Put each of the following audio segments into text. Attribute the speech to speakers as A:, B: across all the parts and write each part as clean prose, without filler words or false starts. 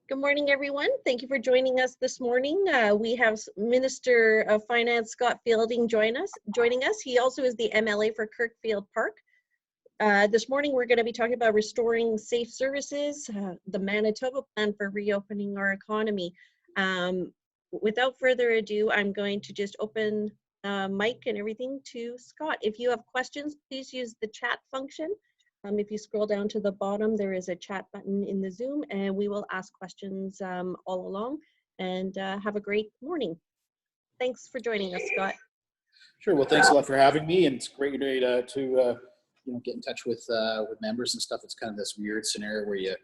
A: Good morning, everyone. Thank you for joining us this morning. We have Minister of Finance Scott Fielding joining us. He also is the MLA for Kirkfield Park. This morning, we're going to be talking about restoring safe services, the Manitoba plan for reopening our economy. Without further ado, I'm going to just open mic and everything to Scott. If you have questions, please use the chat function. If you scroll down to the bottom, there is a chat button in the Zoom, and we will ask questions all along. And have a great morning. Thanks for joining us, Scott.
B: Sure. Well, thanks a lot for having me, and it's great to get in touch with members and stuff. It's kind of this weird scenario where you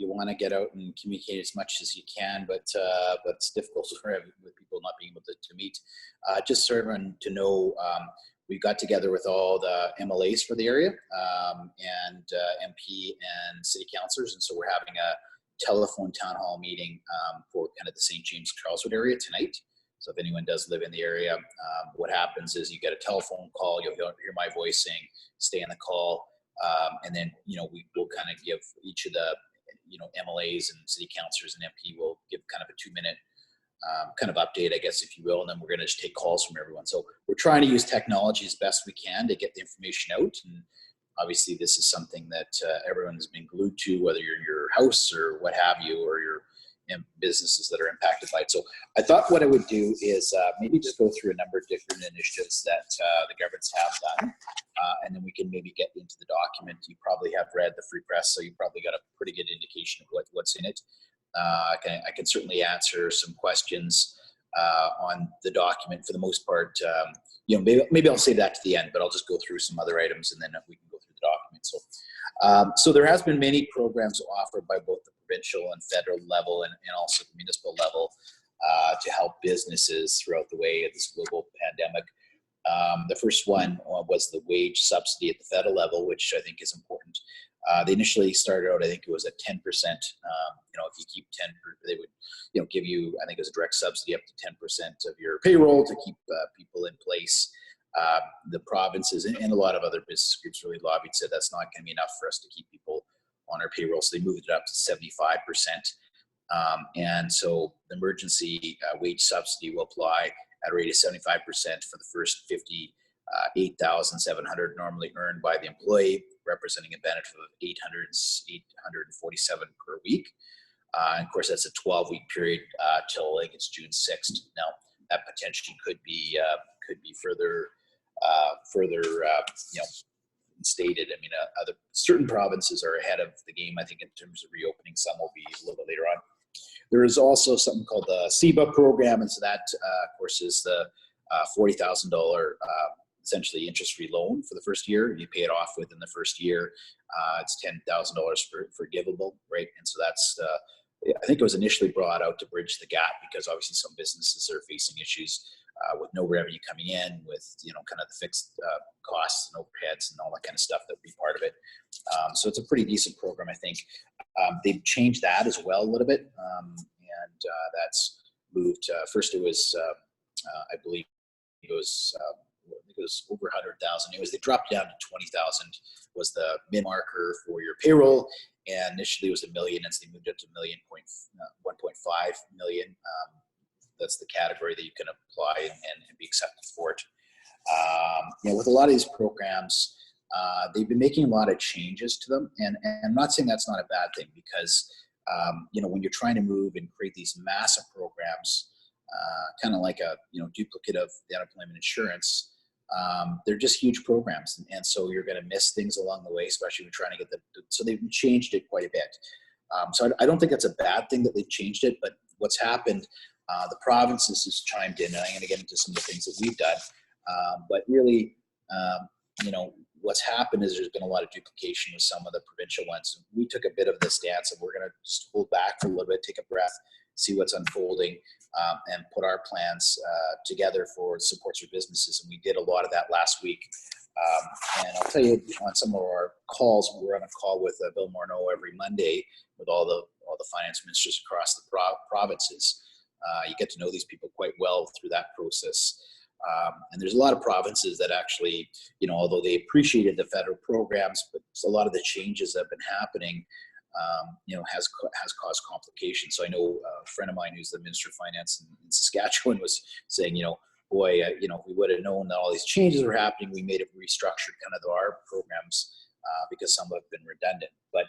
B: want to get out and communicate as much as you can, but it's difficult with people not being able to meet. Just so everyone to know. We got together with all the MLAs for the area and MP and city councillors, and so we're having a telephone town hall meeting for kind of the St. James Charleswood area tonight. So if anyone does live in the area, what happens is you get a telephone call, you'll hear my voice saying, stay on the call, and then we will kind of give each of the MLAs and city councillors and MP will give kind of a 2-minute kind of update, I guess, if you will, and then we're going to just take calls from everyone. So we're trying to use technology as best we can to get the information out, and obviously this is something that everyone has been glued to, whether you're in your house or what have you, or your businesses that are impacted by it. So I thought what I would do is maybe just go through a number of different initiatives that the governments have done, and then we can maybe get into the document. You probably have read the Free Press, so you probably got a pretty good indication of what's in it. I can certainly answer some questions on the document for the most part. Maybe I'll save that to the end, but I'll just go through some other items and then we can go through the document. So there has been many programs offered by both the provincial and federal level and also the municipal level to help businesses throughout the way of this global pandemic. The first one was the wage subsidy at the federal level, which I think is important. They initially started out, I think it was at 10%. If you keep 10, they would, give you, I think it was a direct subsidy up to 10% of your payroll to keep people in place. The provinces and a lot of other business groups really lobbied, said that's not going to be enough for us to keep people on our payroll. So they moved it up to 75%. And so the emergency wage subsidy will apply at a rate of 75% for the first 58,700 normally earned by the employee, representing a benefit of $847 per week. And of course, that's a 12-week period till I think it's June 6th. Now, that potentially could be further stated. I mean, certain provinces are ahead of the game, I think, in terms of reopening. Some will be a little bit later on. There is also something called the CEBA program, and so that, of course, is the $40,000 essentially interest-free loan for the first year. You pay it off within the first year. It's $10,000 forgivable, right? And so that's, I think it was initially brought out to bridge the gap because obviously some businesses are facing issues with no revenue coming in, with kind of the fixed costs and overheads and all that kind of stuff that would be part of it. So it's a pretty decent program, I think. They've changed that as well a little bit, and that's moved. First, it was I believe it was over 100,000. They dropped down to 20,000 was the mid marker for your payroll, and initially it was $1 million, and so they moved up to 1.5 million. That's the category that you can apply and be accepted for it. With a lot of these programs, they've been making a lot of changes to them, and I'm not saying that's not a bad thing because when you're trying to move and create these massive programs, kind of like a duplicate of the unemployment insurance, they're just huge programs, and so you're going to miss things along the way, especially when trying to get so they've changed it quite a bit. So I don't think that's a bad thing that they've changed it, but what's happened, the provinces has chimed in, and I'm going to get into some of the things that we've done, but really, what's happened is there's been a lot of duplication with some of the provincial ones. We took a bit of the stance of we're going to just hold back for a little bit, take a breath, see what's unfolding, and put our plans together for supports for businesses. And we did a lot of that last week. And I'll tell you, on some of our calls, we're on a call with Bill Morneau every Monday with all the finance ministers across the provinces. You get to know these people quite well through that process. And there's a lot of provinces that actually, although they appreciated the federal programs, but a lot of the changes that have been happening has caused complications. So I know a friend of mine who's the Minister of Finance in Saskatchewan was saying, boy, if we would have known that all these changes were happening, we may have restructured kind of our programs because some have been redundant. But,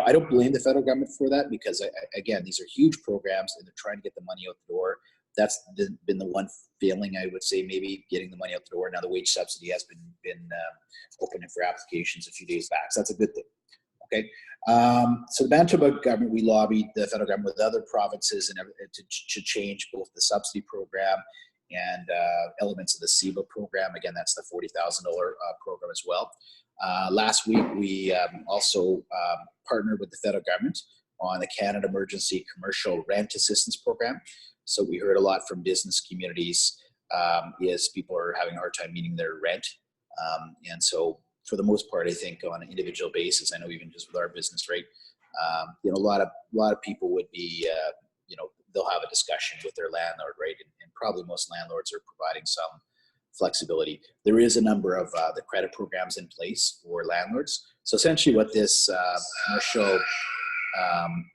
B: I don't blame the federal government for that because, again, these are huge programs and they're trying to get the money out the door. That's been the one failing, I would say, maybe getting the money out the door. Now the wage subsidy has been open for applications a few days back. So that's a good thing. Okay. So the Manitoba government, we lobbied the federal government with other provinces and to change both the subsidy program and elements of the SEBA program. Again, that's the $40,000 program as well. Last week, we also partnered with the federal government on the Canada Emergency Commercial Rent Assistance Program. So we heard a lot from business communities is people are having a hard time meeting their rent. And so for the most part, I think on an individual basis, I know even just with our business, right, a lot of people would be, they'll have a discussion with their landlord, right? And probably most landlords are providing some flexibility. There is a number of the credit programs in place for landlords. So essentially what this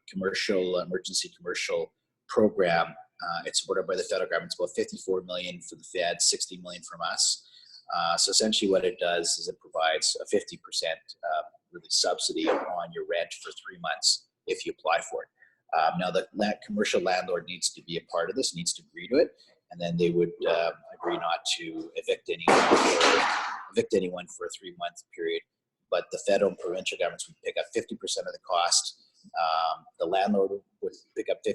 B: commercial emergency commercial program, it's supported by the federal government. It's about $54 million for the Fed, $60 million from us. So essentially what it does is it provides a 50% really subsidy on your rent for 3 months if you apply for it. Now that commercial landlord needs to be a part of this, needs to agree to it, and then they would agree not to evict anyone for a 3-month period. But the federal and provincial governments would pick up 50% of the cost. The landlord would pick up 25%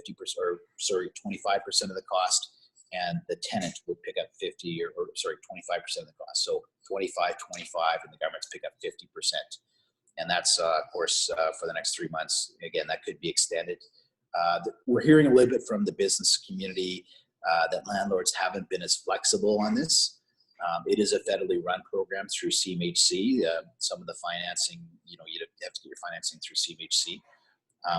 B: of the cost, and the tenant would pick up 25% of the cost. So 25, and the governments pick up 50%. And that's, of course, for the next 3 months. Again, that could be extended. We're hearing a little bit from the business community that landlords haven't been as flexible on this. It is a federally run program through CMHC. Some of the financing, you'd have to get your financing through CMHC.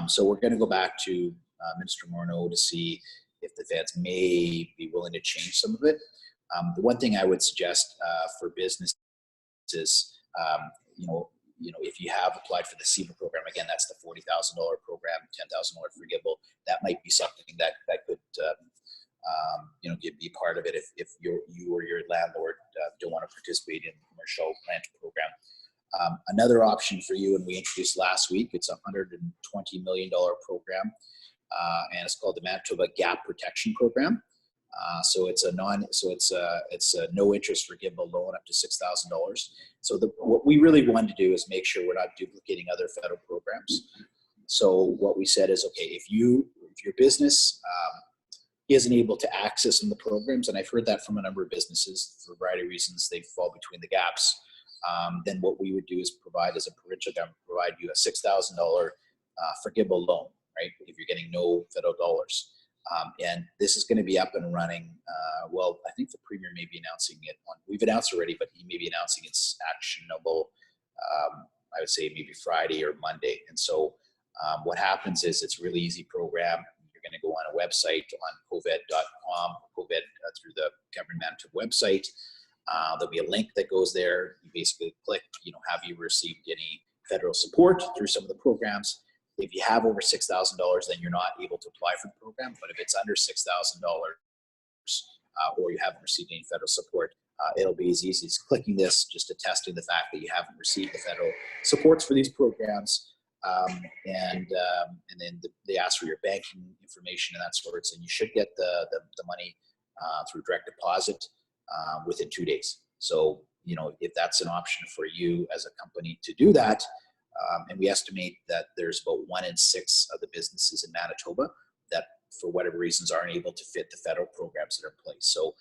B: So we're going to go back to Minister Morneau to see if the feds may be willing to change some of it. The one thing I would suggest for business is, if you have applied for the SEBA program, again, that's the $40,000 program, $10,000 forgivable. That might be something that could, be part of it if you or your landlord don't want to participate in the commercial rent program. Another option for you, and we introduced last week, it's a $120 million program, and it's called the Manitoba Gap Protection Program. So it's a no interest forgivable loan up to $6,000. So what we really wanted to do is make sure we're not duplicating other federal programs. So what we said is, okay, if your business isn't able to access some of the programs, and I've heard that from a number of businesses for a variety of reasons, they fall between the gaps. Then what we would do is provide, as a provincial government, provide you a $6,000 forgivable loan, right? If you're getting no federal dollars. And this is going to be up and running. Well, I think the Premier may be announcing it. We've announced already, but he may be announcing it's actionable, I would say maybe Friday or Monday. And so what happens is it's a really easy program. You're going to go on a website on covid.com, COVID through the Government Manitoba website. There'll be a link that goes there. You basically click, have you received any federal support through some of the programs? If you have over $6,000, then you're not able to apply for the program. But if it's under $6,000 or you haven't received any federal support, it'll be as easy as clicking this, just attesting the fact that you haven't received the federal supports for these programs. And then they ask for your banking information and that sorts, and you should get the money through direct deposit within 2 days. So, if that's an option for you as a company to do that, and we estimate that there's about 1 in 6 of the businesses in Manitoba that, for whatever reasons, aren't able to fit the federal programs that are in place. So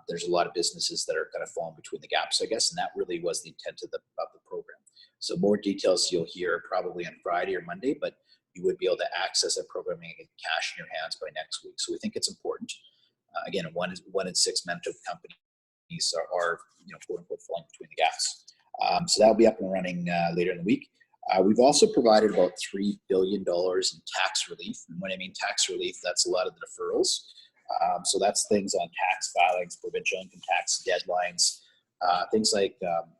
B: there's a lot of businesses that are kind of falling between the gaps, I guess, and that really was the intent of the program. So more details you'll hear probably on Friday or Monday, but you would be able to access that program and get cash in your hands by next week. So we think it's important. Again, 1 in 6 Manitoba companies are quote unquote falling between the gaps. So that'll be up and running later in the week. We've also provided about $3 billion in tax relief. And when I mean tax relief, that's a lot of the deferrals. So that's things on tax filings, provincial income tax deadlines, things like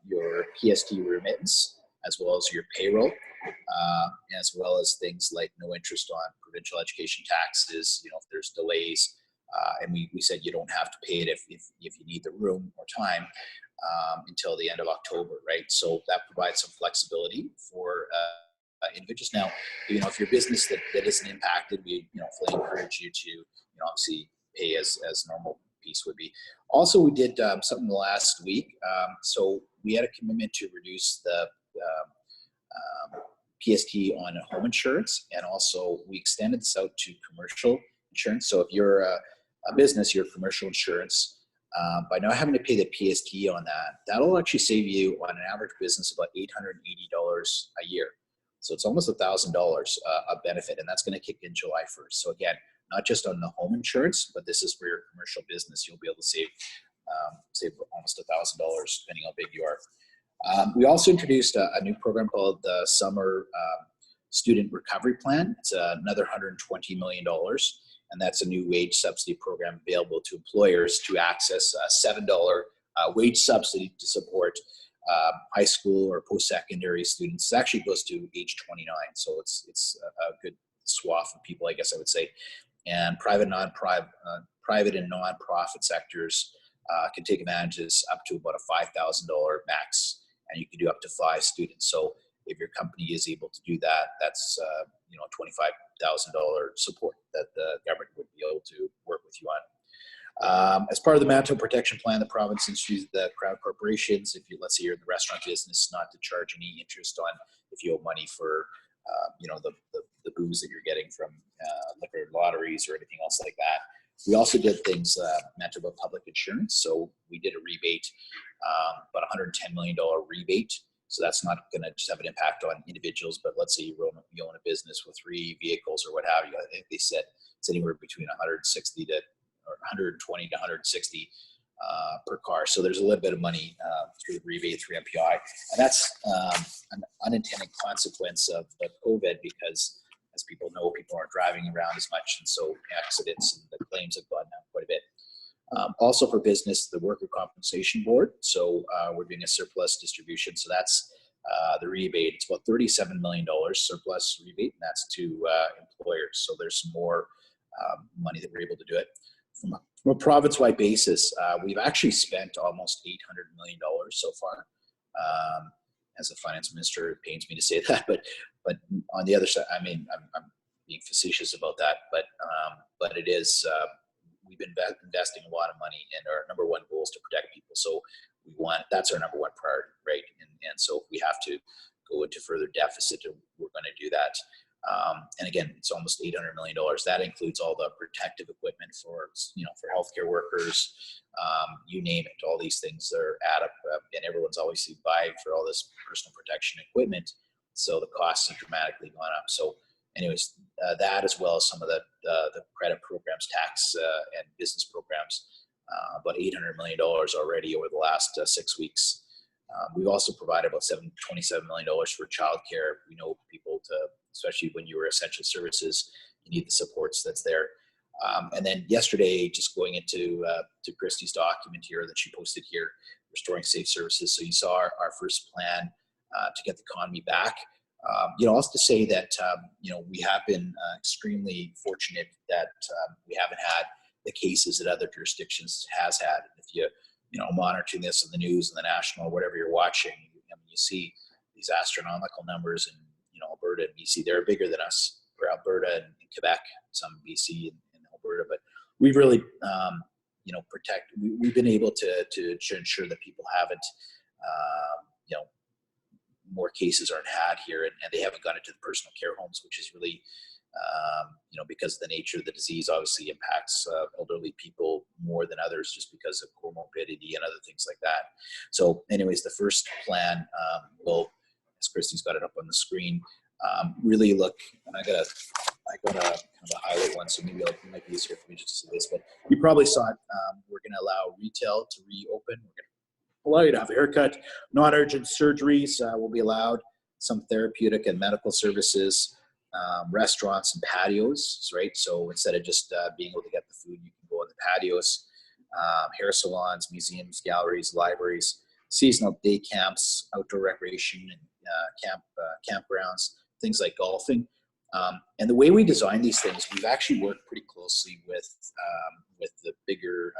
B: your PST remittance. as well as your payroll, as well as things like no interest on provincial education taxes, if there's delays. And we said you don't have to pay it if you need the room or time until the end of October, right? So that provides some flexibility for individuals. Now, if your business that isn't impacted, we fully encourage you to obviously pay as normal piece would be. Also, we did something last week. So we had a commitment to reduce the PST on home insurance, and also we extended this out to commercial insurance. So if you're a business, your commercial insurance, by not having to pay the PST on that'll actually save you on an average business about $880 a year. So it's almost $1,000 of benefit, and that's going to kick in July 1st. So again, not just on the home insurance, but this is for your commercial business. You'll be able to save almost $1,000 depending how big you are. We also introduced a new program called the Summer Student Recovery Plan. It's another $120 million, and that's a new wage subsidy program available to employers to access a $7 wage subsidy to support high school or post-secondary students. It actually goes to age 29, so it's a good swath of people, I guess I would say. And private and non-profit sectors can take advantages up to about a $5,000 max, and you can do up to 5 students. So if your company is able to do that, that's $25,000 support that the government would be able to work with you on. As part of the Manitoba Protection Plan, the province introduced the Crown corporations, if let's say you're in the restaurant business, not to charge any interest on if you owe money for the booze that you're getting from liquor lotteries or anything else like that. We also did things, Manitoba Public Insurance. So we did a rebate, about $110 million rebate. So that's not going to just have an impact on individuals, but let's say you own a business with 3 vehicles or what have you. I think they said it's anywhere between 120 to 160 per car. So there's a little bit of money through the rebate, through MPI. And that's an unintended consequence of COVID, because as people know, people aren't driving around as much. And so accidents and the claims have gone down quite a bit. Also for business, the Worker Compensation Board. So we're doing a surplus distribution. So that's the rebate. It's about $37 million surplus rebate, and that's to employers. So there's some more money that we're able to do it. From a province-wide basis, we've actually spent almost $800 million so far. As a finance minister, it pains me to say that, but on the other side, I mean, I'm being facetious about that, but it is, we've been investing a lot of money, and our number one goal is to protect people. So that's our number one priority, right? And so if we have to go into further deficit, we're going to do that. And again, it's almost $800 million. That includes all the protective equipment for healthcare workers, you name it. All these things are add up, and everyone's obviously buying for all this personal protection equipment. So the costs have dramatically gone up. So anyways, that as well as some of the credit programs, tax and business programs, about $800 million already over the last 6 weeks. We've also provided about $27 million for childcare. We know people especially when you were essential services, you need the supports that's there. And then yesterday, just going into to Christy's document here that she posted here, Restoring Safe Services. So you saw our first plan to get the economy back. Also to say that, we have been extremely fortunate that we haven't had the cases that other jurisdictions has had. If you monitoring this in the news and the national, or whatever you're watching, you see these astronomical numbers in Alberta and BC. They're bigger than us for Alberta and Quebec, some BC and Alberta, but we've really we've been able to ensure that people haven't more cases aren't had here, and they haven't gone into the personal care homes, which is really because the nature of the disease obviously impacts elderly people more than others, just because of comorbidity and other things like that. So anyways, the first plan will, as Christy's got it up on the screen, really look, and I got a kind of a highlight one, so maybe it might be easier for me just to see this, but you probably saw it. We're going to allow retail to reopen. We're going to allow you to have a haircut. Non-urgent surgeries will be allowed. Some therapeutic and medical services, restaurants and patios, right? So instead of just being able to get the food, you can go on the patios. Hair salons, museums, galleries, libraries, seasonal day camps, outdoor recreation, and campgrounds, things like golfing. And the way we design these things, we've actually worked pretty closely with the bigger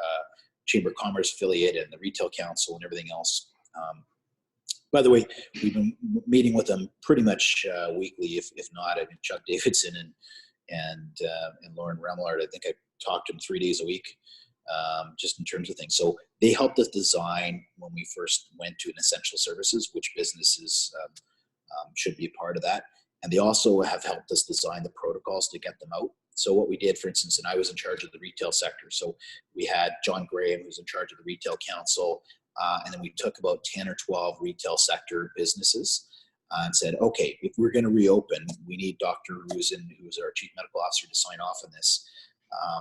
B: Chamber of Commerce affiliate and the Retail Council and everything else. By the way, we've been meeting with them pretty much weekly, if not. I mean, Chuck Davidson and Lauren Remillard, I think I talked to them 3 days a week, just in terms of things. So they helped us design, when we first went to an essential services, which businesses should be a part of that. And they also have helped us design the protocols to get them out. So what we did, for instance, and I was in charge of the retail sector. So we had John Graham, who's in charge of the Retail Council, and then we took about 10 or 12 retail sector businesses and said, okay, if we're going to reopen, we need Dr. Rusin, who's our chief medical officer, to sign off on this.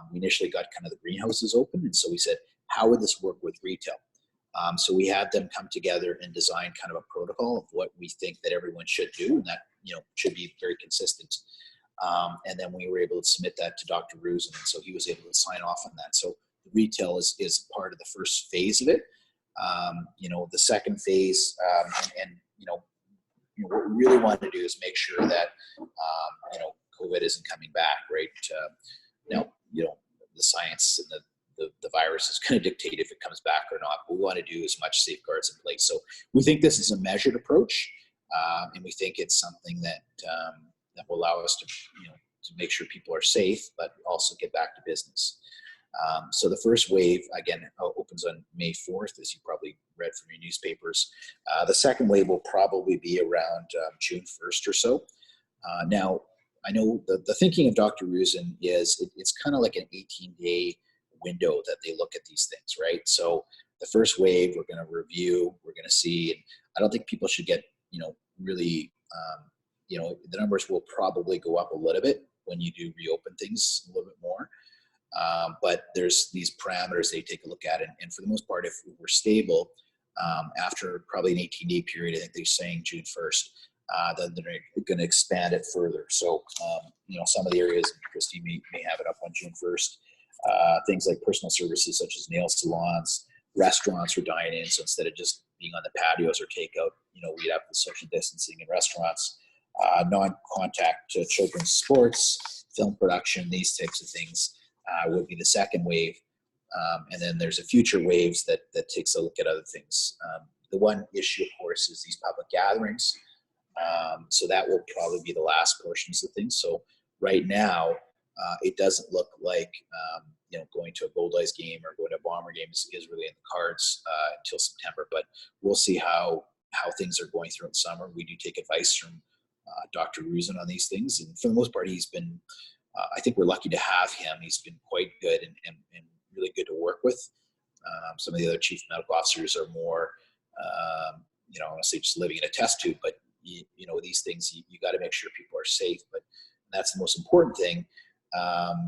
B: We initially got kind of the greenhouses open, and so we said, how would this work with retail? So we had them come together and design kind of a protocol of what we think that everyone should do, and that should be very consistent. And then we were able to submit that to Dr. Rusin, and so he was able to sign off on that. So the retail is part of the first phase of it. The second phase, what we really want to do is make sure that COVID isn't coming back, right? Now, the science and the virus is going to dictate if it comes back or not. But we want to do as much safeguards in place. So we think this is a measured approach, and we think it's something that will allow us to make sure people are safe, but also get back to business. So the first wave, again, opens on May 4th, as you probably read from your newspapers. The second wave will probably be around June 1st or so. Now, I know the thinking of Dr. Rusin is it's kind of like an 18-day window that they look at these things, right? So the first wave, we're going to review, we're going to see, and I don't think people should get, really, the numbers will probably go up a little bit when you do reopen things a little bit more. But there's these parameters they take a look at, and for the most part, if we're stable, after probably an 18-day period, I think they're saying June 1st, then they're going to expand it further. So, some of the areas, Christy may have it up on June 1st, things like personal services such as nail salons, restaurants or dine-in. So instead of just being on the patios or takeout, we'd have the social distancing in restaurants, non-contact children's sports, film production, these types of things would be the second wave. And then there's a future waves that takes a look at other things. The one issue, of course, is these public gatherings. So that will probably be the last portions of things. So right now, it doesn't look like going to a Gold Eyes game or going to a Bomber game is really in the cards until September. But we'll see how things are going through in summer. We do take advice from Dr. Rusin on these things, and for the most part, he's been. I think we're lucky to have him. He's been quite good and really good to work with. Some of the other chief medical officers are more, I want to say just living in a test tube, but these things, you got to make sure people are safe, but that's the most important thing.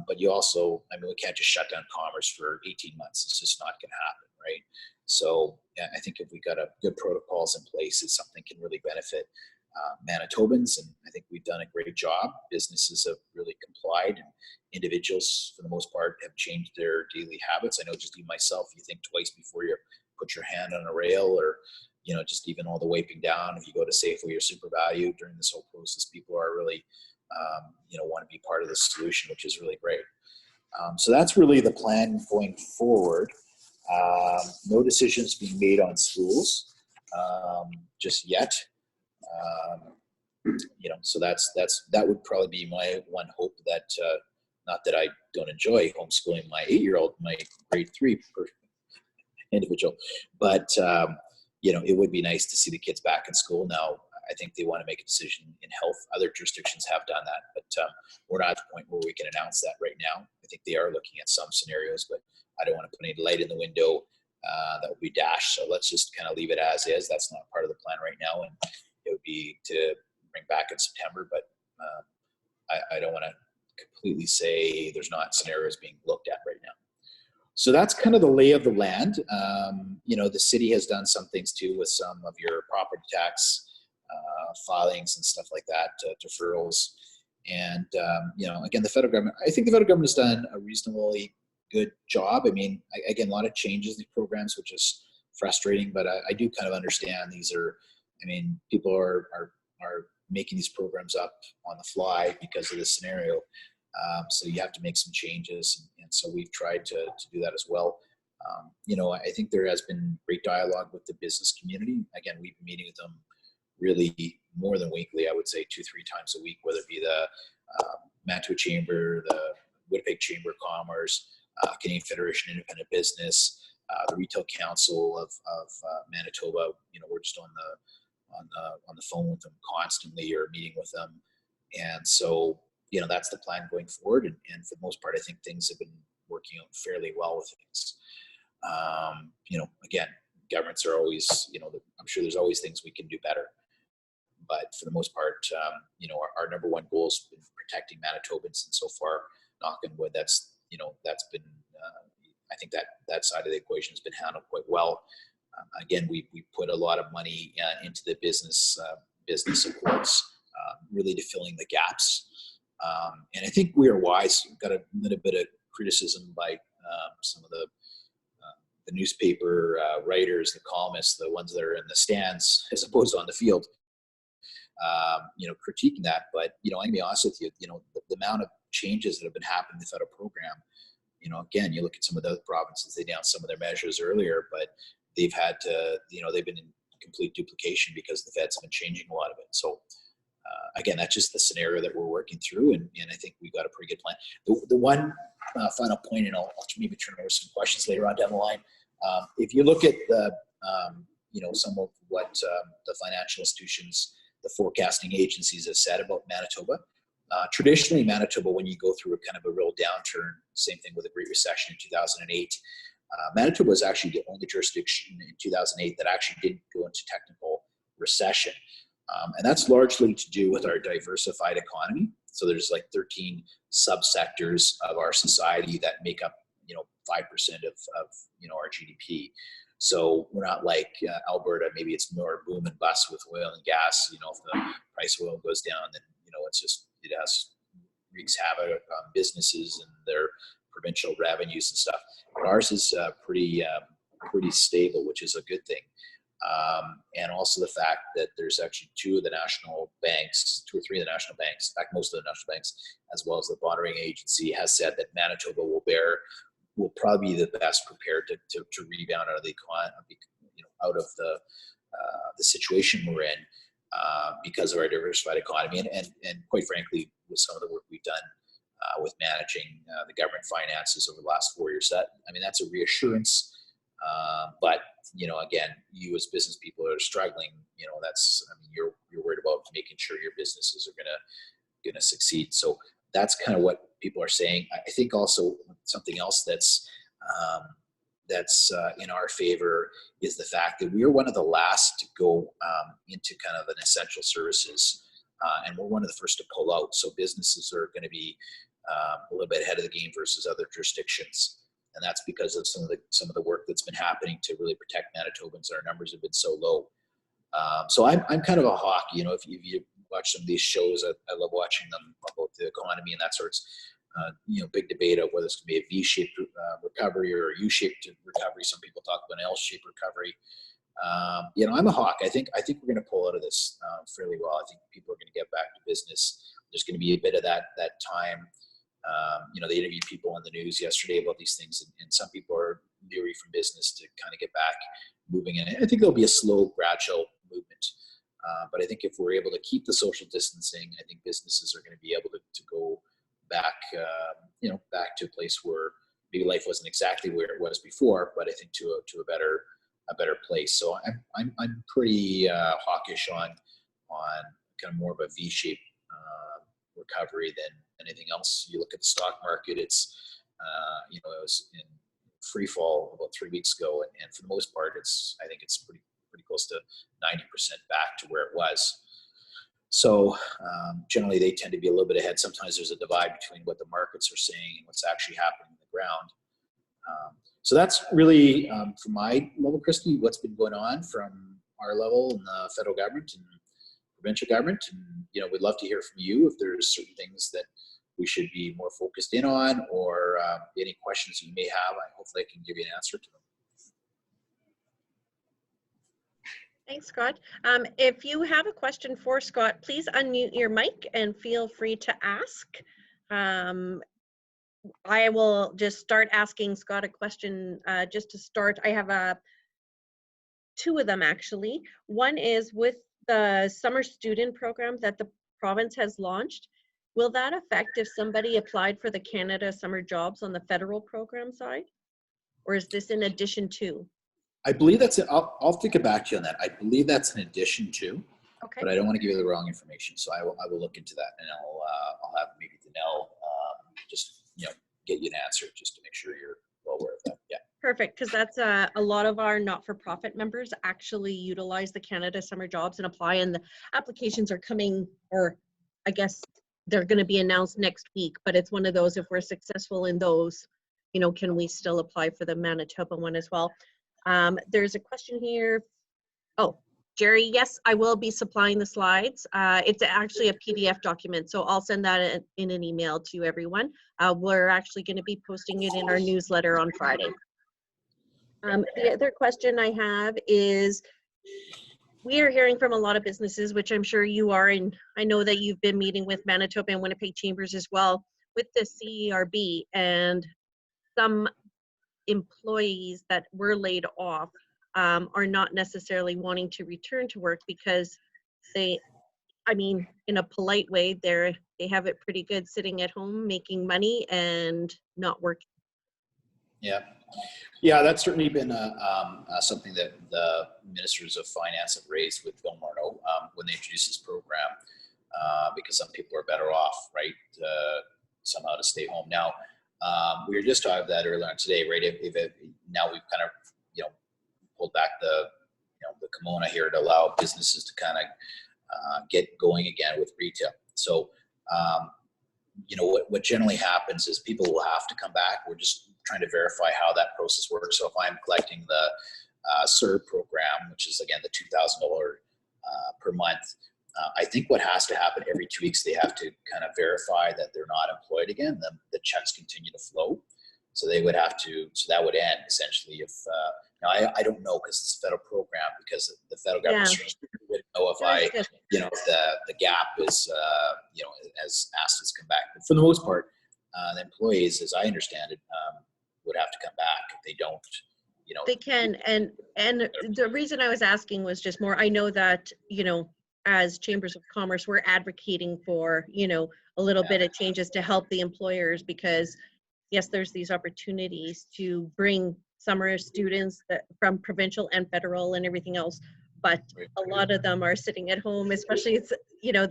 B: But you also, we can't just shut down commerce for 18 months. It's just not going to happen, right? So I think if we got good protocols in place, it's something can really benefit Manitobans, and I think we've done a great job. Businesses have really complied, and individuals, for the most part, have changed their daily habits. I know just you myself, you think twice before you put your hand on a rail, or just even all the wiping down. If you go to Safeway or Super Value during this whole process, people are really want to be part of the solution, which is really great. So that's really the plan going forward. No decisions being made on schools just yet. So that would probably be my one hope, that not that I don't enjoy homeschooling my 8-year-old, my grade 3 individual, but it would be nice to see the kids back in school. Now, I think they want to make a decision in health. Other jurisdictions have done that, but we're not at the point where we can announce that right now. I think they are looking at some scenarios, but I don't want to put any light in the window that would be dashed. So let's just kind of leave it as is. That's not part of the plan right now, and it would be to bring back in September, but I don't want to completely say there's not scenarios being looked at right now. So that's kind of the lay of the land. The city has done some things too with some of your property tax filings and stuff like that, deferrals. And, again, the federal government, I think the federal government has done a reasonably good job. Again, a lot of changes in these programs, which is frustrating, but I do kind of understand these are, I mean, people are making these programs up on the fly because of this scenario. So you have to make some changes, and so we've tried to do that as well. You know, I think there has been great dialogue with the business community. Again, we've been meeting with them really more than weekly, I would say 2-3 times a week, whether it be the Manitoba Chamber, the Winnipeg Chamber of Commerce, Canadian Federation of Independent Business, the Retail Council of Manitoba. You know, we're just on the phone with them constantly, or meeting with them, and so you know that's the plan going forward. And for the most part, I think things have been working out fairly well with things. You know, again, governments are always, you know, I'm sure there's always things we can do better, but for the most part, you know, our number one goal has been protecting Manitobans, and so far, knock on wood, that's been, I think that side of the equation has been handled quite well. Again, we put a lot of money into the business supports, really to filling the gaps, and I think we are wise. We've got a little bit of criticism by some of the newspaper writers, the columnists, the ones that are in the stands as opposed to on the field, you know, critiquing that. But, you know, I'm gonna be honest with you, you know, the amount of changes that have been happening in the federal program, you know, again, you look at some of the other provinces, they announced some of their measures earlier, but they've had to, you know, they've been in complete duplication because the feds have been changing a lot of it. So again, that's just the scenario that we're working through, and I think we've got a pretty good plan. The one final point, and I'll maybe turn over some questions later on down the line. If you look at the, you know, some of what the financial institutions, the forecasting agencies have said about Manitoba, traditionally Manitoba, when you go through a kind of a real downturn, same thing with the Great Recession in 2008, Manitoba was actually the only jurisdiction in 2008 that actually didn't go into technical recession. And that's largely to do with our diversified economy. So there's like 13 subsectors of our society that make up, you know, 5% of you know, our GDP. So we're not like Alberta. Maybe it's more boom and bust with oil and gas. You know, if the price of oil goes down, then, you know, it wreaks havoc on businesses and their provincial revenues and stuff. But ours is pretty stable, which is a good thing. And also the fact that there's actually 2 or 3 of the national banks, in fact, most of the national banks, as well as the bond rating agency, has said that Manitoba will probably be the best prepared to rebound out of the economy, you know, out of the situation we're in, because of our diversified economy, and quite frankly, with some of the work we've done with managing the government finances over the last 4 years. That's a reassurance. But, you know, again, you as business people are struggling, you know, you're worried about making sure your businesses are gonna succeed. So that's kind of what people are saying. I think also something else that's in our favor is the fact that we are one of the last to go into kind of an essential services, and we're one of the first to pull out. So businesses are going to be a little bit ahead of the game versus other jurisdictions, and that's because of some of the work that's been happening to really protect Manitobans. Our numbers have been so low. So I'm kind of a hawk. You know, if you watch some of these shows, I love watching them about the economy and that sorts. You know, big debate of whether it's going to be a V-shaped recovery or a U-shaped recovery. Some people talk about an L-shaped recovery. You know, I'm a hawk. I think we're going to pull out of this fairly well. I think people are going to get back to business. There's going to be a bit of that time. You know, they interviewed people on the news yesterday about these things, and some people are leery from business to kind of get back moving in. I think there'll be a slow, gradual movement. But I think if we're able to keep the social distancing, I think businesses are going to be able to go back, you know, back to a place where maybe life wasn't exactly where it was before, but I think to a better place. So I'm pretty hawkish on kind of more of a V-shaped recovery than anything else. You look at the stock market; it's you know, it was in free fall about 3 weeks ago, and for the most part, I think it's pretty close to 90% back to where it was. So generally, they tend to be a little bit ahead. Sometimes there's a divide between what the markets are saying and what's actually happening on the ground. So that's really, from my level, Christy, what's been going on from our level in the federal government and provincial government. And, you know, we'd love to hear from you if there's certain things that we should be more focused in on, or any questions you may have. Hopefully I can give you an answer to them.
A: Thanks, Scott. If you have a question for Scott, please unmute your mic and feel free to ask. I will just start asking Scott a question just to start. I have two of them actually. One is with the summer student program that the province has launched. Will that affect if somebody applied for the Canada Summer Jobs on the federal program side? Or is this in addition to?
B: I believe that's it. I'll think back to you on that. I believe that's an addition to,
A: Okay.
B: but I don't want to give you the wrong information. So I will look into that, and I'll have maybe Danelle just get you an answer just to make sure you're well aware of that. Yeah.
A: Perfect, because that's a lot of our not-for-profit members actually utilize the Canada Summer Jobs and apply, and the applications are coming, or I guess they're going to be announced next week, but it's one of those, if we're successful in those, can we still apply for the Manitoba one as well? There's a question here. Oh, Jerry, yes, I will be supplying the slides. It's actually a PDF document, so I'll send that in an email to everyone. We're actually going to be posting it in our newsletter on Friday. The other question I have is, we are hearing from a lot of businesses, which I'm sure you are, and I know that you've been meeting with Manitoba and Winnipeg Chambers as well, with the CERB, and some employees that were laid off are not necessarily wanting to return to work because they, in a polite way, they have it pretty good sitting at home making money and not working.
B: Yeah, that's certainly been something that the ministers of finance have raised with Bill Morneau when they introduced this program, because some people are better off, right, somehow to stay home. Now, we were just talking about that earlier on today, right? Now we've kind of pulled back the kimono here to allow businesses to kind of get going again with retail. So, what generally happens is people will have to come back. We're just trying to verify how that process works. So if I'm collecting the CERB program, which is again the $2,000 per month, I think what has to happen every 2 weeks, they have to kind of verify that they're not employed again. The checks continue to flow. So they would have to, so that would end essentially if, now I don't know because it's a federal program, because the federal government wouldn't know if if the gap is, as asked us to come back. But for the most part, the employees, as I understand it, would have to come back. If they don't,
A: They can, and the reason I was asking was just more, I know that, as Chambers of Commerce, we're advocating for, a little bit of changes to help the employers, because yes, there's these opportunities to bring summer students from provincial and federal and everything else, but a lot of them are sitting at home, especially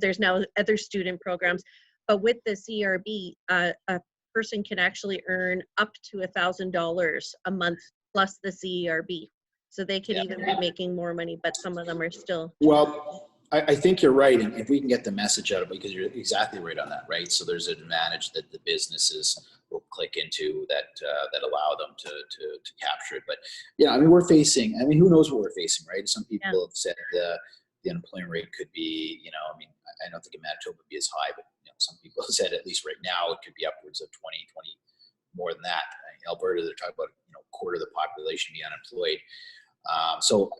A: there's now other student programs. But with the CRB, a person can actually earn up to $1,000 a month plus the CERB. So they could even be making more money, but some of them are still.
B: Well, I think you're right. And if we can get the message out of it, because you're exactly right on that, right? So there's an advantage that the businesses will click into that allow them to capture it. But we're facing, who knows what we're facing, right? Some people have said the unemployment rate could be, I don't think in Manitoba would be as high, but some people have said at least right now it could be upwards of 20 more than that. In Alberta, they're talking about a quarter of the population being unemployed. So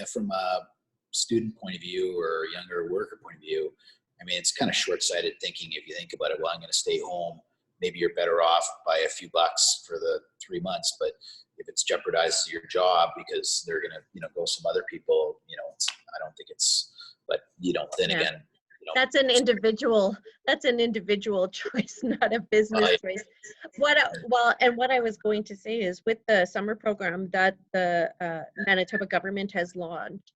B: from a student point of view or a younger worker point of view, it's kind of short-sighted thinking if you think about it. Well, I'm going to stay home. Maybe you're better off by a few bucks for the 3 months, but if it's jeopardizes your job because they're going to go some other people, I don't think it's. But then again.
A: That's an individual choice, not a business choice. What I was going to say is, with the summer program that the Manitoba government has launched,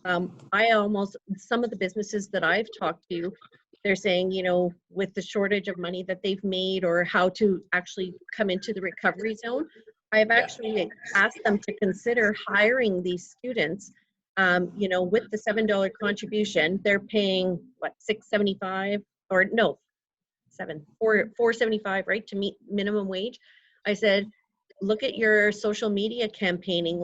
A: some of the businesses that I've talked to, they're saying, with the shortage of money that they've made or how to actually come into the recovery zone, I've actually asked them to consider hiring these students. With the $7 contribution, they're paying what, $6.75 or no, $4.75, right, to meet minimum wage. I said, look at your social media campaigning.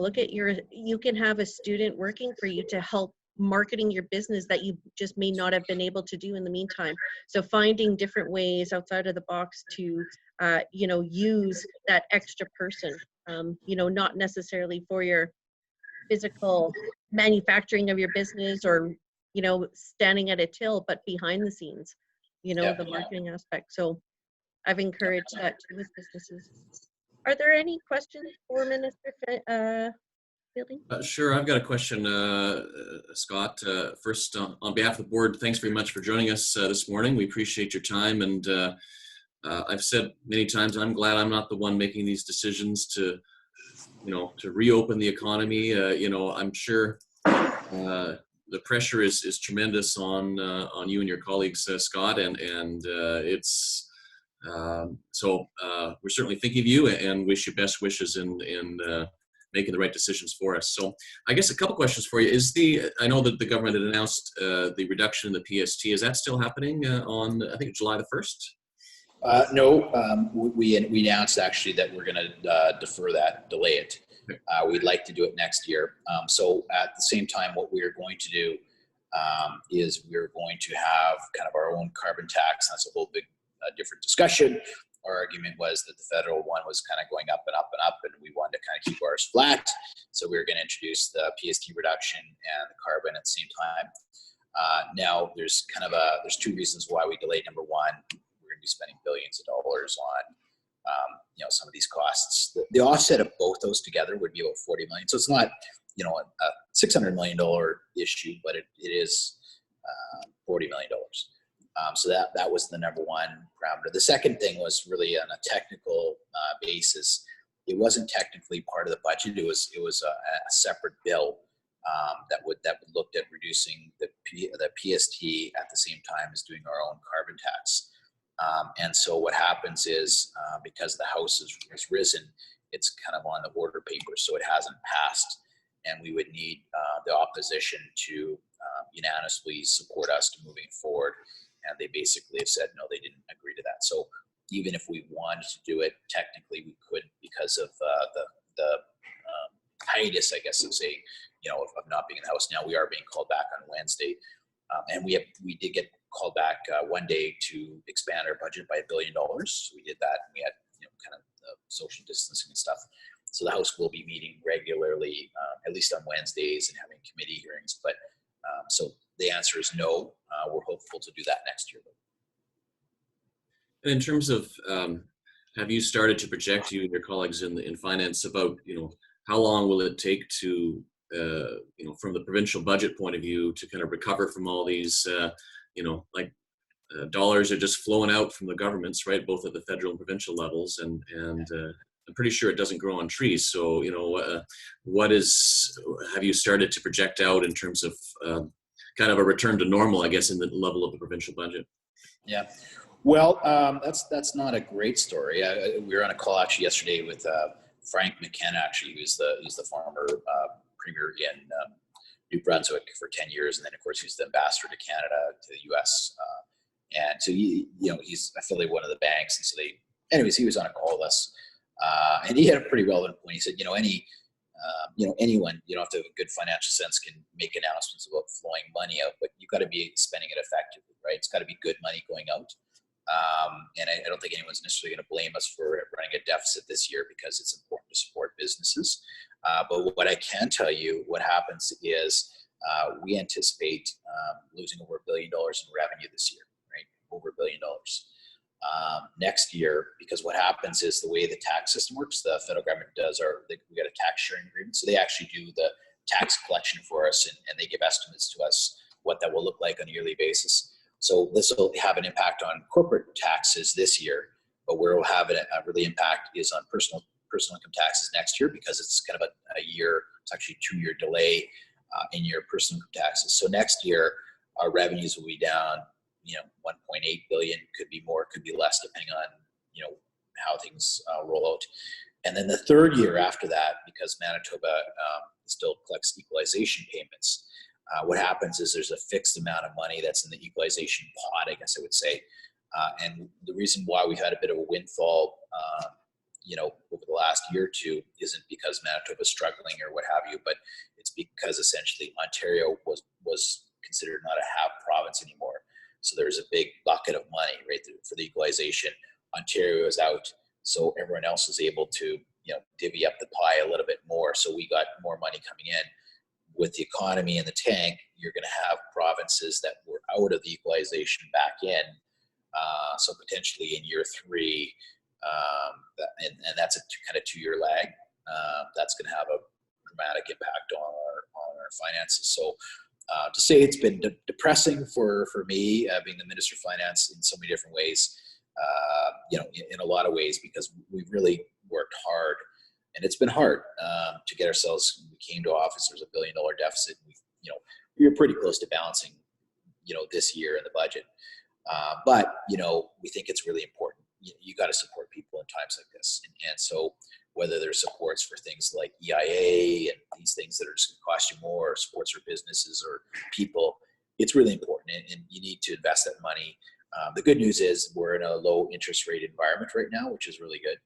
A: You can have a student working for you to help marketing your business that you just may not have been able to do in the meantime. So finding different ways outside of the box to, use that extra person, not necessarily for your physical manufacturing of your business or, you know, standing at a till, but behind the scenes, you know, the marketing aspect. So I've encouraged that too with businesses. Are there any questions for Minister Fielding?
C: Sure, I've got a question, Scott. First, on behalf of the board, thanks very much for joining us this morning. We appreciate your time, and I've said many times, I'm glad I'm not the one making these decisions to, you know, to reopen the economy. You know, I'm sure the pressure is tremendous on you and your colleagues, Scott, and it's so we're certainly thinking of you and wish you best wishes in making the right decisions for us. So I guess a couple questions for you. I know that the government had announced the reduction in the PST. Is that still happening on, I think, July the 1st?
B: No, we announced actually that we're going to defer that, delay it. We'd like to do it next year. So at the same time, what we are going to do is we're going to have kind of our own carbon tax. That's a whole big different discussion. Our argument was that the federal one was kind of going up and up and up, and we wanted to kind of keep ours flat. So we were going to introduce the PST reduction and the carbon at the same time. Now there's two reasons why we delayed. Number one, we're going to be spending billions of dollars on you know, some of these costs. The offset of both those together would be about 40 million. So it's not, you know, a $600 million issue, but it is $40 million. So that was the number one parameter. The second thing was really on a technical basis. It wasn't technically part of the budget. It was a separate bill that would looked at reducing the PST at the same time as doing our own carbon tax. And so what happens is because the House has risen, it's kind of on the order paper, so it hasn't passed, and we would need the opposition to unanimously support us to moving forward. And they basically have said no, they didn't agree to that. So even if we wanted to do it, technically we couldn't because of the hiatus, I guess, of say, you know, of not being in the House. Now we are being called back on Wednesday, and we did get called back one day to expand our budget by $1 billion. So we did that, and we had, you know, kind of the social distancing and stuff. So the House will be meeting regularly, at least on Wednesdays, and having committee hearings. But so the answer is no. We're hopeful to do that next year.
C: And in terms of, have you started to project, you and your colleagues in finance, about, you know, how long will it take to, you know, from the provincial budget point of view, to kind of recover from all these, you know, like dollars are just flowing out from the governments, right, both at the federal and provincial levels, and I'm pretty sure it doesn't grow on trees. So, you know, have you started to project out in terms of kind of a return to normal, I guess, in the level of the provincial budget?
B: Yeah, well, that's not a great story. We were on a call actually yesterday with Frank McKenna, actually, who's the former premier in New Brunswick for 10 years, and then of course he's the ambassador to Canada, to the U.S. And so you know, he's affiliated with one of the banks, and so anyways, he was on a call with us, and he had a pretty relevant point. He said, you know, anyone, you don't have to have a good financial sense, can make announcements about flowing money out, but you've got to be spending it effectively, right? It's got to be good money going out. And I don't think anyone's necessarily going to blame us for running a deficit this year, because it's important to support businesses. But what I can tell you, what happens is we anticipate losing over $1 billion in revenue this year, right? Over $1 billion. Next year, because what happens is the way the tax system works, the federal government does we got a tax sharing agreement. So they actually do the tax collection for us, and they give estimates to us what that will look like on a yearly basis. So this will have an impact on corporate taxes this year, but where it will have a really impact is on personal income taxes next year, because it's kind of a year, it's actually a 2-year delay in your personal income taxes. So next year, our revenues will be down, you know, 1.8 billion, could be more, could be less, depending on, you know, how things roll out. And then the third year after that, because Manitoba still collects equalization payments, what happens is there's a fixed amount of money that's in the equalization pot, I guess I would say. And the reason why we've had a bit of a windfall, you know, over the last year or two, isn't because Manitoba's struggling or what have you, but it's because essentially Ontario was considered not a half province anymore. So there's a big bucket of money, right, for the equalization. Ontario is out, so everyone else is able to, you divvy up the pie a little bit more. So we got more money coming in. With the economy in the tank, you're going to have provinces that were out of the equalization back in. So potentially in year 3, and that's a kind of 2-year lag. That's going to have a dramatic impact on our finances. So to say it's been depressing for me, being the Minister of Finance in so many different ways, in a lot of ways, because we've really worked hard, and it's been hard to get ourselves. We came to office. There's $1 billion deficit. We were pretty close to balancing, this year in the budget. But we think it's really important. You got to support people in times like this, and so whether there's supports for things like EIA and these things that are just going to cost you more, or supports for businesses or people, it's really important, and you need to invest that money. The good news is we're in a low interest rate environment right now, which is really good.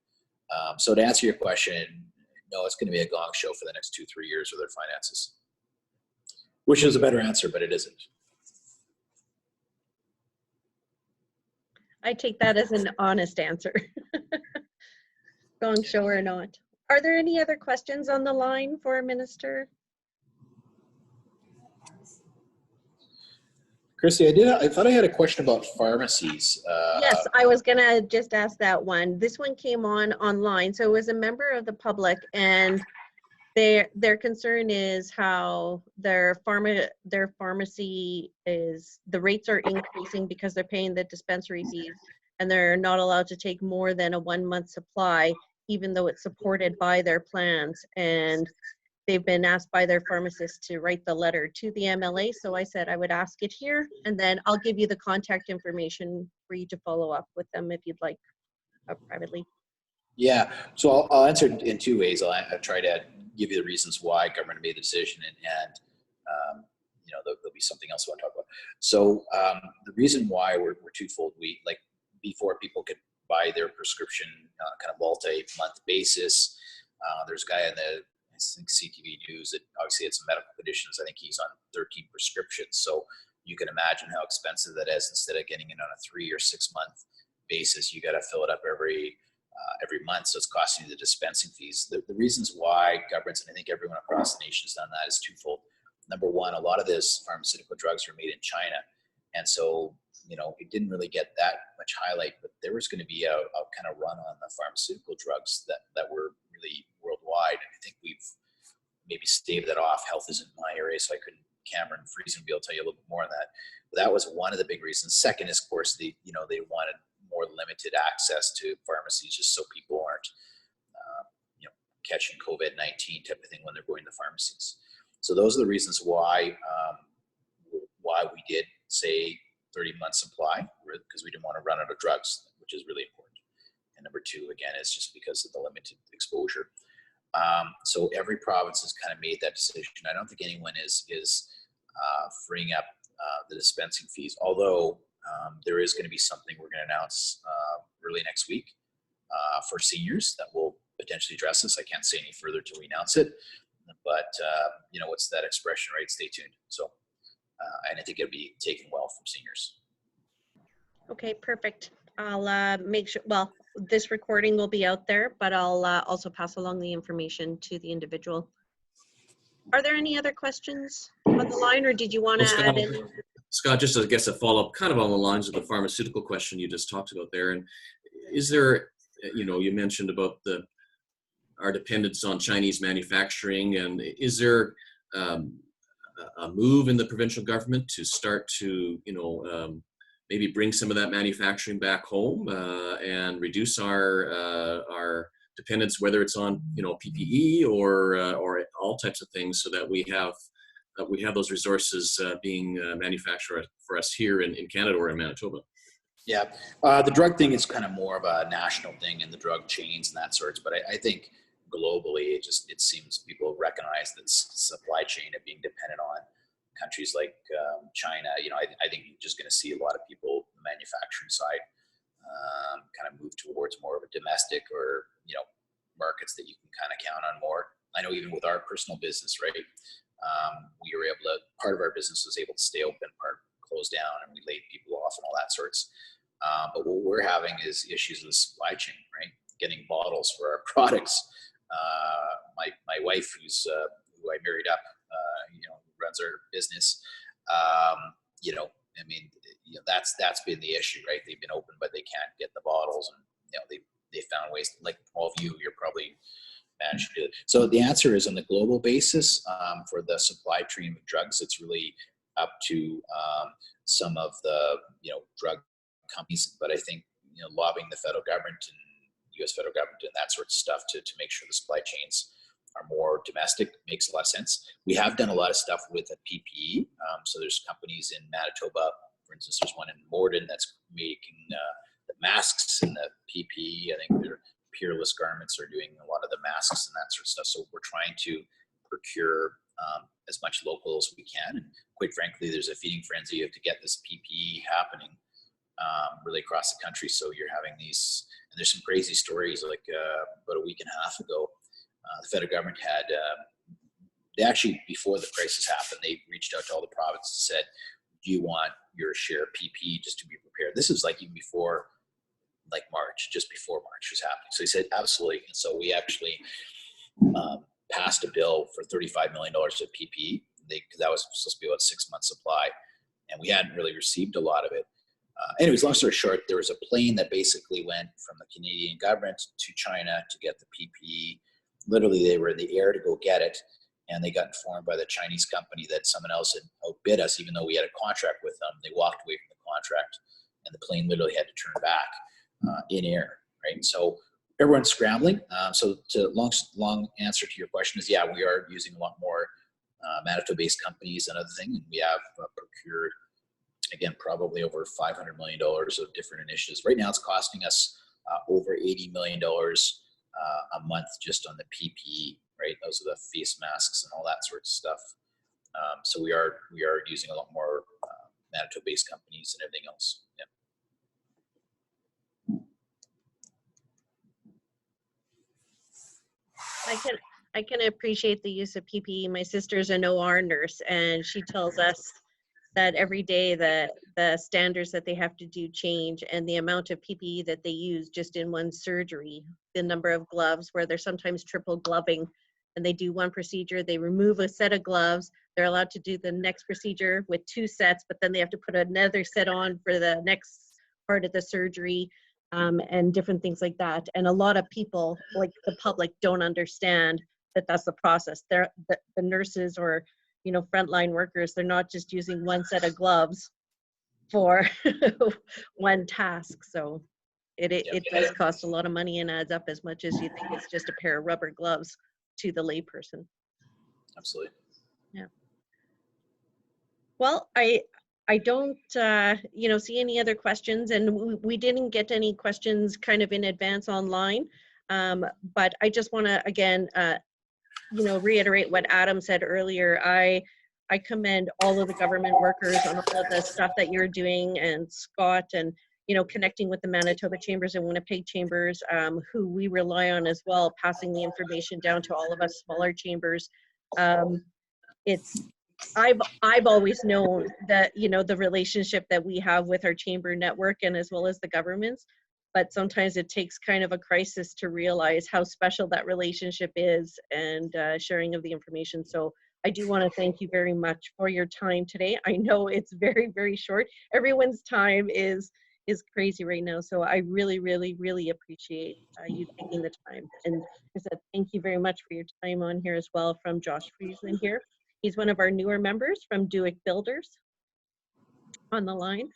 B: So to answer your question, no, it's going to be a gong show for the next 2-3 years with their finances. Which is a better answer, but it isn't.
A: I take that as an honest answer. Gong show or not. Are there any other questions on the line for a minister?
B: Christy, I thought I had a question about pharmacies.
A: Yes, I was gonna just ask that one. This one came on online, so it was a member of the public, and their concern is how their pharmacy is, the rates are increasing because they're paying the dispensary fees, and they're not allowed to take more than a 1-month supply, even though it's supported by their plans. And they've been asked by their pharmacist to write the letter to the MLA. So I said I would ask it here, and then I'll give you the contact information for you to follow up with them if you'd like privately.
B: Yeah, so I'll answer it in 2 ways. I'll try to give you the reasons why government made the decision, and there'll be something else I want to talk about. So the reason why we're twofold. Before people could buy their prescription kind of multi-month basis. There's a guy in the, I think, CTV News that obviously had some medical conditions. I think he's on 13 prescriptions. So you can imagine how expensive that is. Instead of getting it on a 3 or 6 month basis, you got to fill it up every month. So it's costing you the dispensing fees. The reasons why governments, and I think everyone across the nation has done that, is twofold. Number one, a lot of those pharmaceutical drugs are made in China. And so, it didn't really get that much highlight, but there was going to be a kind of run on the pharmaceutical drugs that were really worldwide. And I think we've maybe staved that off. Health isn't my area, so Cameron Friesen will be able to tell you a little bit more on that. But that was one of the big reasons. Second is, of course, they wanted more limited access to pharmacies, just so people aren't, catching COVID-19 type of thing when they're going to pharmacies. So those are the reasons why we did say 30-month supply, because we didn't want to run out of drugs, which is really important. And number two, again, is just because of the limited exposure. So every province has kind of made that decision. I don't think anyone is freeing up the dispensing fees, although there is going to be something we're going to announce early next week for seniors that will potentially address this. I can't say any further till we announce it, but what's that expression, right? Stay tuned. So, and I think it'll be taken well from seniors.
A: Okay, perfect. I'll make sure, well, this recording will be out there, but I'll also pass along the information to the individual. Are there any other questions on the line, or did you want to add in?
C: Scott, just I guess a follow-up kind of on the lines of the pharmaceutical question you just talked about there. And is there, you mentioned about our dependence on Chinese manufacturing, and is there a move in the provincial government to start to, maybe bring some of that manufacturing back home and reduce our dependence, whether it's on PPE or all types of things, so that we have those resources being manufactured for us here in Canada or in Manitoba?
B: Yeah, the drug thing is kind of more of a national thing in the drug chains and that sorts, but I think globally it seems people recognize that supply chain of being dependent on countries like China. I think you're just going to see a lot of people on the manufacturing side kind of move towards more of a domestic or markets that you can kind of count on more. I know even with our personal business, right? We were able to, part of our business was able to stay open, part closed down, and we laid people off and all that sorts. But what we're having is issues with supply chain, right? Getting bottles for our products my wife, who I married up, runs our business. I mean, that's been the issue, right? They've been open, but they can't get the bottles, and they found ways. Like all of you, you're probably managing to do it. So the answer is on the global basis for the supply chain of drugs. It's really up to some of the drug companies, but I think lobbying the federal government and U.S. federal government and that sort of stuff to make sure the supply chains are more domestic makes a lot of sense. We have done a lot of stuff with a PPE. So there's companies in Manitoba, for instance, there's one in Morden that's making the masks and the PPE. I think their Peerless Garments are doing a lot of the masks and that sort of stuff. So we're trying to procure as much local as we can. And quite frankly, there's a feeding frenzy to get this PPE happening really across the country. So you're having these, and there's some crazy stories like about a week and a half ago, the federal government had, they actually, before the crisis happened, they reached out to all the provinces and said, do you want your share of PPE just to be prepared? This was like even before, like March, just before March was happening. So he said, absolutely. And so we actually passed a bill for $35 million of PPE, because that was supposed to be about 6 months supply. And we hadn't really received a lot of it. Anyways, long story short, there was a plane that basically went from the Canadian government to China to get the PPE. Literally, they were in the air to go get it, and they got informed by the Chinese company that someone else had outbid us, even though we had a contract with them. They walked away from the contract, and the plane literally had to turn back in air, right? So everyone's scrambling. So to long answer to your question is, yeah, we are using a lot more Manitoba-based companies and other things, and we have procured, again, probably over $500 million of different initiatives. Right now, it's costing us over $80 million a month just on the PPE, right? Those are the face masks and all that sort of stuff. So we are using a lot more Manitoba-based companies and everything else. Yeah.
A: I can appreciate the use of PPE. My sister's an OR nurse, and she tells us that every day the standards that they have to do change, and the amount of PPE that they use just in one surgery, the number of gloves, where they're sometimes triple gloving, and they do one procedure, they remove a set of gloves, they're allowed to do the next procedure with 2 sets, but then they have to put another set on for the next part of the surgery, and different things like that. And a lot of people, like the public, don't understand that that's the process. The nurses or frontline workers, they're not just using one set of gloves for one task. So it does cost a lot of money and adds up as much as you think it's just a pair of rubber gloves to the layperson.
B: Absolutely.
A: Yeah. Well, I don't see any other questions, and we didn't get any questions kind of in advance online, but I just want to again reiterate what Adam said earlier. I commend all of the government workers on all of the stuff that you're doing, and Scott, and connecting with the Manitoba Chambers and Winnipeg Chambers, who we rely on as well, passing the information down to all of us smaller chambers. I've always known that the relationship that we have with our chamber network and as well as the governments, but sometimes it takes kind of a crisis to realize how special that relationship is, and sharing of the information. So I do want to thank you very much for your time today. I know it's very, very short. Everyone's time is crazy right now. So I really, really, really appreciate you taking the time. And I said, thank you very much for your time on here as well, from Josh Friesman here. He's one of our newer members from Duick Builders on the line.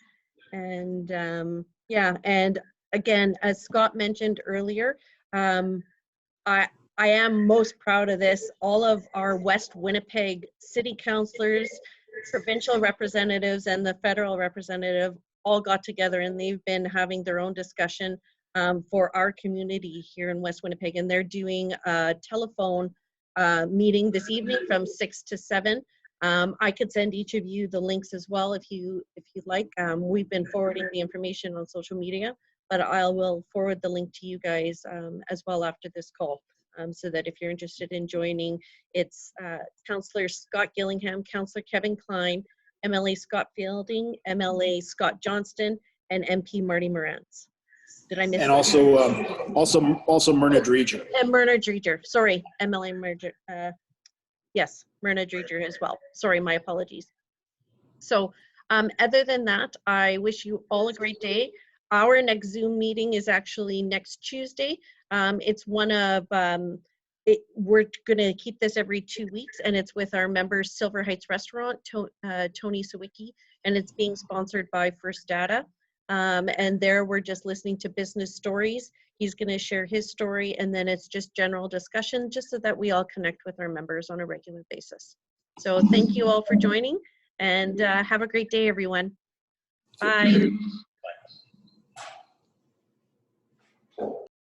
A: And yeah, and again, as Scott mentioned earlier, I am most proud of this. All of our West Winnipeg city councilors, provincial representatives, and the federal representative all got together, and they've been having their own discussion for our community here in West Winnipeg. And they're doing a telephone meeting this evening from 6 to 7. I could send each of you the links as well if you'd like. We've been forwarding the information on social media, but I will forward the link to you guys as well after this call, so that if you're interested in joining, it's Councillor Scott Gillingham, Councillor Kevin Klein, MLA Scott Fielding, MLA Scott Johnston, and MP Marty Morantz. Did I miss?
B: And also Myrna Dreger.
A: And Myrna Dreger. Sorry, MLA Myrna. Yes, Myrna Dreger as well. Sorry, my apologies. So other than that, I wish you all a great day. Our next Zoom meeting is actually next Tuesday. It's one of, we're going to keep this every 2 weeks, and it's with our members, Silver Heights Restaurant, Tony Sawicki, and it's being sponsored by First Data. And there we're just listening to business stories. He's going to share his story, and then it's just general discussion, just so that we all connect with our members on a regular basis. So thank you all for joining, and have a great day, everyone. Bye.